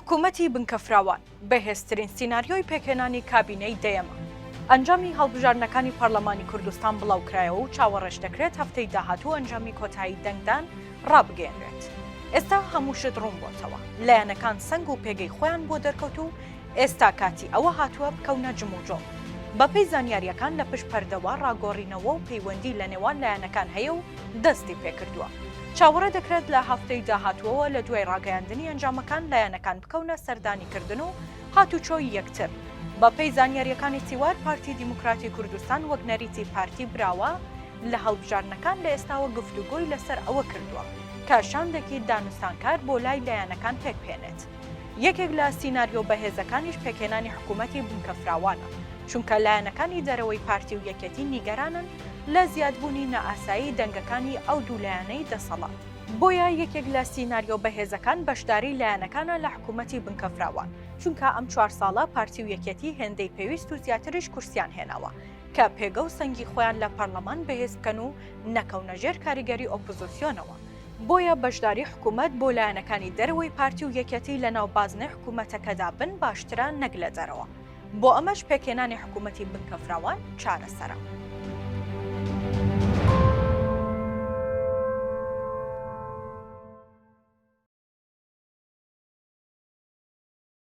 حکوومەتی بنکەفراوان بەهێزترین سیناریۆی پێکهێنانی کابینەی دەیەمە. ئەنجامی هەڵبژاردنەکانی پەرلەمانی کوردستان بڵاوکرایەوە و چاوەڕێژ دەکرێت هەفتەی داهاتوو ئەنجامی کۆتایی دەنگدان ڕابگەێنرێت. ئێستا هەمووشت ڕوون بۆتەوە، لایەنەکان سەنگ و پێگەی خۆیان بۆ دەرکەوت و ئێستا کاتی ئەوە هاتووە بکەونە جموجۆ. بەپێی زانیاریەکان لە پشت پەردەوە ڕاگۆڕینەوە و پەیوەندی لە نێوان لایەنەکان هەیە و دەستی پێکردووە. چاوەڕێ دەکرێت لە هەفتەی داهاتووەوە لە دوای ڕاگەیاندنی ئەنجامەکان لایەنەکان بکەونە سەردانیکردن و هاتوچۆی یەکتر. بەپێی زانیاریەکانی تیوار پارتی دیموکراتی کوردستان وەک نەریتی پارتی براوە لە هەڵبژاردنەکان لە ئێستاوە گفتوگۆی لەسەر ئەوە کردووە کە شاندێکی دانوستانکار بۆ لای لایەنەکان پێکبێنێت. یەکێک لە سیناریۆ بەهێزەکانیش پێکهێنانی حکوومەتی بنکەفراوانە، چونکە لایەنەکانی دەرەوەی پارتی و یەکێتی نیگەرانن لە زیادبوونی نەئاسایی دەنگەکانی ئەو دوو لایەنەی دەسەڵات. بۆیە یەکێک لە سیناریۆ بەهێزەکان بەشداری لایەنەکانە لە حکوومەتی بنکەفراوان، چونکە ئەم 4 ساڵە پارتی و یەکێتی هێندەی پێویست و زیاتریش کورسیان هێناوە کە پێگە و سەنگی خۆیان لە پەرلەمان بەهێز بکەن و نەکەونە ژێر کاریگەری ئۆپۆزیسیۆنەوە. بۆیە بەشداری حکوومەت بۆ لایەنەکانی دەرەوەی پارتی و یەکێتی لە ناوبازنەی حکوومەتەکەدا بن باشترە نەک لە دەرەوە. بۆ ئەمەش پێکهێنانی حکوومەتی بنکەفراوان چارەسەرە.